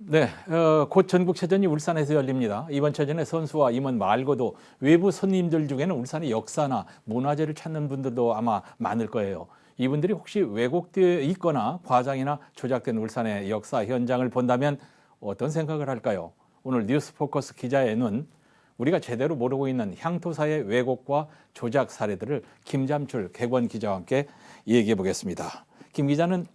네, 곧 전국체전이 울산에서 열립니다. 이번 체전에 선수와 임원 말고도 외부 손님들 중에는 울산의 역사나 문화재를 찾는 분들도 아마 많을 거예요. 이분들이 혹시 왜곡되어 있거나 과장이나 조작된 울산의 역사 현장을 본다면 어떤 생각을 할까요? 오늘 뉴스포커스 기자의 눈, 우리가 제대로 모르고 있는 향토사의 왜곡과 조작 사례들을 김잠출 객원 기자와 함께 얘기해 보겠습니다. 김 기자는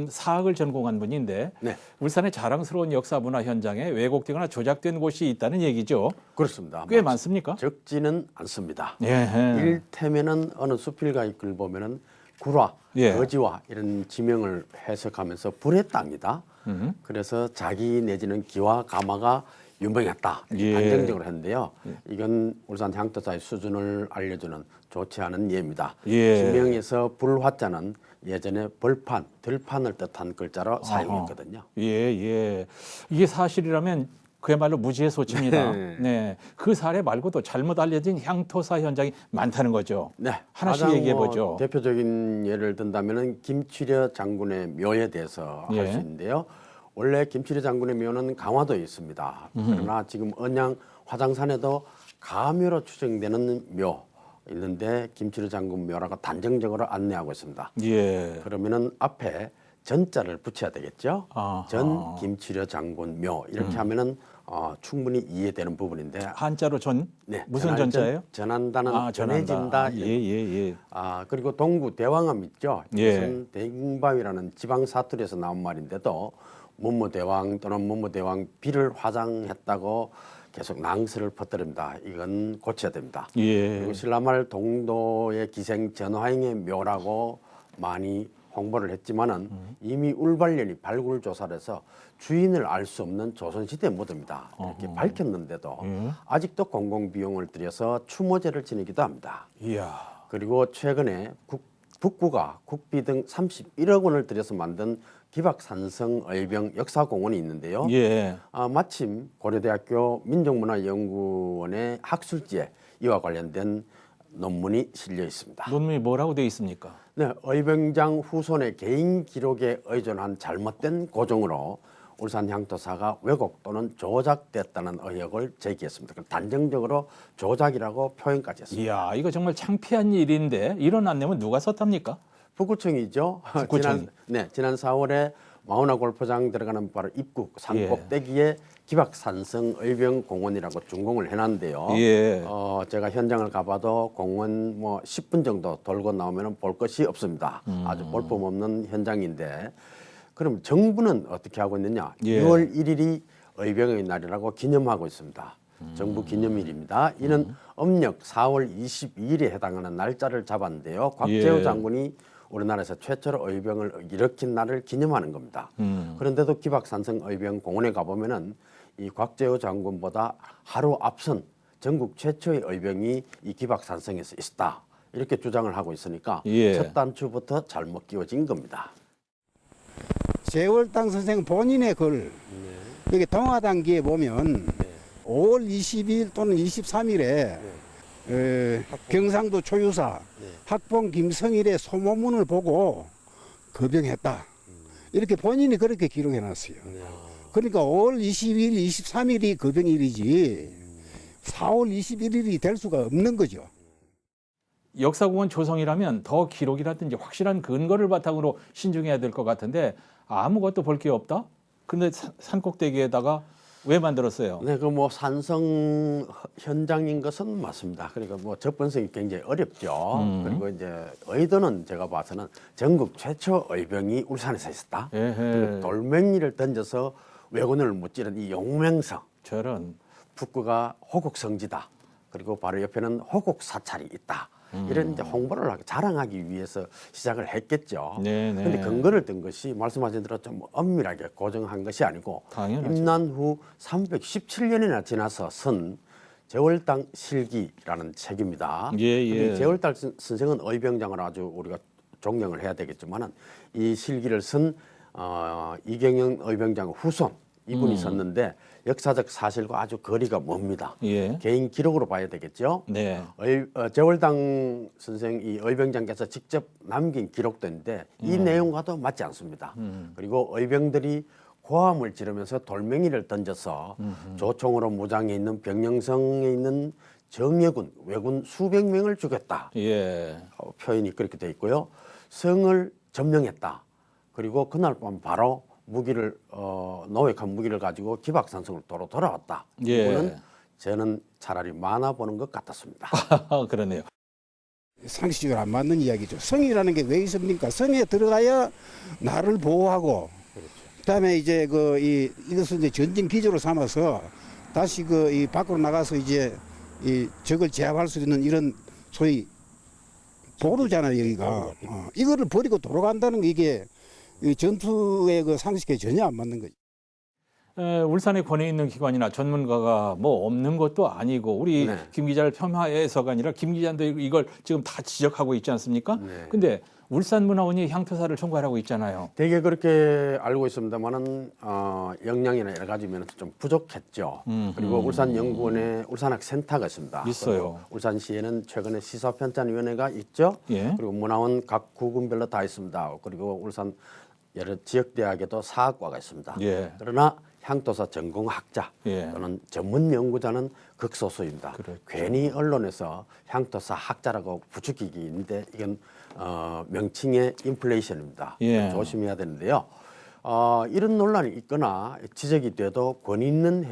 사학을 전공한 분인데 네. 울산의 자랑스러운 역사 문화 현장에 왜곡되거나 조작된 곳이 있다는 얘기죠. 그렇습니다. 꽤 많습니까? 적지는 않습니다. 예. 일테면은 어느 수필가의 글 보면은 구라, 예. 거지와 이런 지명을 해석하면서 불의 땅이다. 그래서 자기 내지는 기와 가마가 유명했다. 예. 단정적으로 했는데요. 이건 울산 향토사의 수준을 알려주는 좋지 않은 예입니다. 예. 지명에서 불화자는 예전에 벌판, 들판을 뜻한 글자로 사용했거든요. 예. 이게 사실이라면 그야말로 무지의 소치입니다. 네. 네. 그 사례 말고도 잘못 알려진 향토사 현장이 많다는 거죠. 네, 하나씩 가장 얘기해 보죠. 대표적인 예를 든다면은 김치려 장군의 묘에 대해서 예. 할 수 있는데요. 원래 김치려 장군의 묘는 강화도에 있습니다. 그러나 지금 언양 화장산에도 가묘로 추정되는 묘 있는데 김치려 장군 묘라고 단정적으로 안내하고 있습니다. 예. 그러면은 앞에 전자를 붙여야 되겠죠. 아하. 전 김치려 장군 묘 이렇게 하면은 충분히 이해되는 부분인데 한자로 전 네, 무슨 전자예요? 전한다는 전해진다. 예. 그리고 동구 대왕암 있죠. 예. 이것은 대잉바위라는 지방 사투리에서 나온 말인데도 문무대왕 또는 문무대왕 비를 화장했다고 계속 낭설을 퍼뜨립니다. 이건 고쳐야 됩니다. 예. 그리고 신라말 동도의 기생 전화행의 묘라고 많이 홍보를 했지만은 이미 울발년이 발굴 조사를 해서 주인을 알 수 없는 조선시대 모드입니다. 이렇게 밝혔는데도 아직도 공공비용을 들여서 추모제를 지내기도 합니다. 이야. 그리고 최근에 북구가 국비 등 31억 원을 들여서 만든 기박산성 의병 역사공원이 있는데요. 예. 마침 고려대학교 민족문화연구원의 학술지에 이와 관련된 논문이 실려 있습니다. 논문이 뭐라고 되어 있습니까? 네, 의병장 후손의 개인 기록에 의존한 잘못된 고정으로 울산 향토사가 왜곡 또는 조작됐다는 의혹을 제기했습니다. 단정적으로 조작이라고 표현까지 했습니다. 이야, 이거 정말 창피한 일인데 이런 안내문 누가 썼답니까? 북구청이죠. 북구청이. 지난 4월에 마우나 골프장 들어가는 바로 입구 산 예. 꼭대기에 기박산성 의병공원이라고 준공을 해놨는데요. 예. 제가 현장을 가봐도 공원 뭐 10분 정도 돌고 나오면 볼 것이 없습니다. 아주 볼품없는 현장인데 그럼 정부는 어떻게 하고 있느냐? 예. 6월 1일이 의병의 날이라고 기념하고 있습니다. 정부 기념일입니다. 이는 음력 4월 22일에 해당하는 날짜를 잡았는데요. 곽재우 예. 장군이 우리나라에서 최초로 의병을 일으킨 날을 기념하는 겁니다. 그런데도 기박산성 의병 공원에 가보면은 이 곽재우 장군보다 하루 앞선 전국 최초의 의병이 이 기박산성에서 있었다. 이렇게 주장을 하고 있으니까 예. 첫 단추부터 잘못 끼워진 겁니다. 재월당 선생 본인의 글 여기 동화단기에 보면 5월 22일 또는 23일에 경상도 초유사 학봉 김성일의 소모문을 보고 거병했다. 이렇게 본인이 그렇게 기록해놨어요. 그러니까 5월 22일, 23일이 거병일이지 4월 21일이 될 수가 없는 거죠. 역사공원 조성이라면 더 기록이라든지 확실한 근거를 바탕으로 신중해야 될 것 같은데 아무것도 볼 게 없다? 근데 산꼭대기에다가 왜 만들었어요? 네, 그 뭐 산성 현장인 것은 맞습니다. 그러니까 뭐 접근성이 굉장히 어렵죠. 그리고 이제 의도는 제가 봐서는 전국 최초 의병이 울산에서 있었다. 그리고 돌멩이를 던져서 왜군을 무찌른 이 용맹성. 저런. 북구가 호국성지다. 그리고 바로 옆에는 호국 사찰이 있다. 이런 이제 홍보를 자랑하기 위해서 시작을 했겠죠. 그런데 근거를 든 것이 말씀하신 대로 좀 엄밀하게 고정한 것이 아니고 당연하죠. 임난 후 317년이나 지나서 쓴 재월당 실기라는 책입니다. 예. 재월당 선생은 의병장을 아주 우리가 존경을 해야 되겠지만은 이 실기를 쓴 이경영 의병장 후손 이분이 썼는데 역사적 사실과 아주 거리가 멉니다. 예. 개인 기록으로 봐야 되겠죠. 네. 재월당 선생 이 의병장께서 직접 남긴 기록도인데 이 내용과도 맞지 않습니다. 그리고 의병들이 호함을 지르면서 돌멩이를 던져서 조총으로 무장해 있는 병영성에 있는 정예군, 왜군 수백 명을 죽였다. 예. 표현이 그렇게 돼 있고요. 성을 점령했다. 그리고 그날 밤 바로 무기를 노획한 무기를 가지고 기박산성으로 도로 돌아왔다. 예. 이거는 저는 차라리 만화 보는 것 같았습니다. 그러네요. 상식적으로 안 맞는 이야기죠. 성이라는 게 왜 있습니까? 성에 들어가야 나를 보호하고, 그다음에 이제 이것을 이제 전쟁 기조로 삼아서 다시 이 밖으로 나가서 이제 이 적을 제압할 수 있는 이런 소위 도루잖아요, 여기가. 이거를 버리고 돌아간다는 게 이게 이 전투의 그 상식에 전혀 안 맞는 거죠. 울산에 권위 있는 기관이나 전문가가 뭐 없는 것도 아니고 우리 네. 김 기자를 폄하해서가 아니라 김 기자도 이걸 지금 다 지적하고 있지 않습니까? 네. 근데 울산문화원이 향토사를 총괄하고 있잖아요. 되게 그렇게 알고 있습니다만은 역량이나 여러 가지 면에서 좀 부족했죠. 그리고 울산연구원에 울산학센터가 있습니다. 있어요. 그리고 울산시에는 최근에 시사편찬위원회가 있죠. 예. 그리고 문화원 각 구군별로 다 있습니다. 그리고 울산 여러 지역대학에도 사학과가 있습니다. 예. 그러나 향토사 전공학자 예. 또는 전문 연구자는 극소수입니다. 그렇죠. 괜히 언론에서 향토사 학자라고 부추기기인데 이건 명칭의 인플레이션입니다. 예. 조심해야 되는데요. 이런 논란이 있거나 지적이 돼도 권위 있는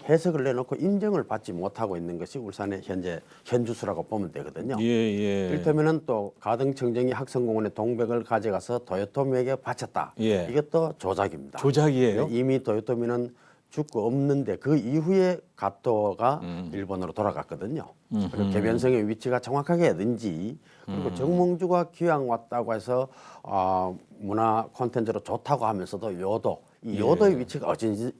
해석을 내놓고 인정을 받지 못하고 있는 것이 울산의 현재 현주수라고 보면 되거든요. 예. 이를테면은 또 가등청정이 학성공원의 동백을 가져가서 도요토미에게 바쳤다. 예. 이것도 조작입니다. 조작이에요? 이미 도요토미는 죽고 없는데 그 이후에 가토가 일본으로 돌아갔거든요. 그리고 개변성의 위치가 정확하게 어딘지 그리고 정몽주가 기왕 왔다고 해서 문화 콘텐츠로 좋다고 하면서도 요도 이 요도의 위치가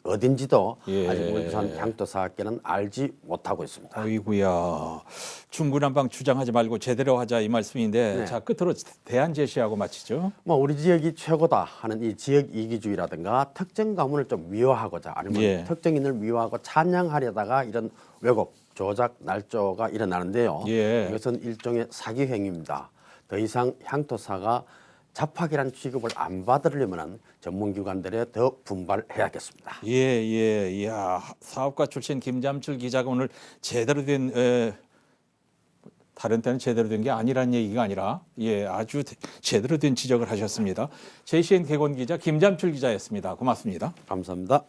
어딘지도 예. 아직 울산 향토사학계는 알지 못하고 있습니다. 아이고야. 중구난방 주장하지 말고 제대로 하자 이 말씀인데 네. 자 끝으로 대안 제시하고 마치죠. 뭐 우리 지역이 최고다 하는 이 지역 이기주의라든가 특정 가문을 좀 미워하고자 아니면 예. 특정인을 미워하고 찬양하려다가 이런 왜곡, 조작, 날조가 일어나는데요. 예. 이것은 일종의 사기 행위입니다. 더 이상 향토사가 잡학이란 취급을 안 받으려면 전문기관들에 더 분발해야겠습니다. 예. 이야, 사업가 출신 김잠출 기자가 오늘 제대로 된 다른 때는 제대로 된 게 아니란 얘기가 아니라 아주 제대로 된 지적을 하셨습니다. JCN 개건 기자 김잠출 기자였습니다. 고맙습니다. 감사합니다.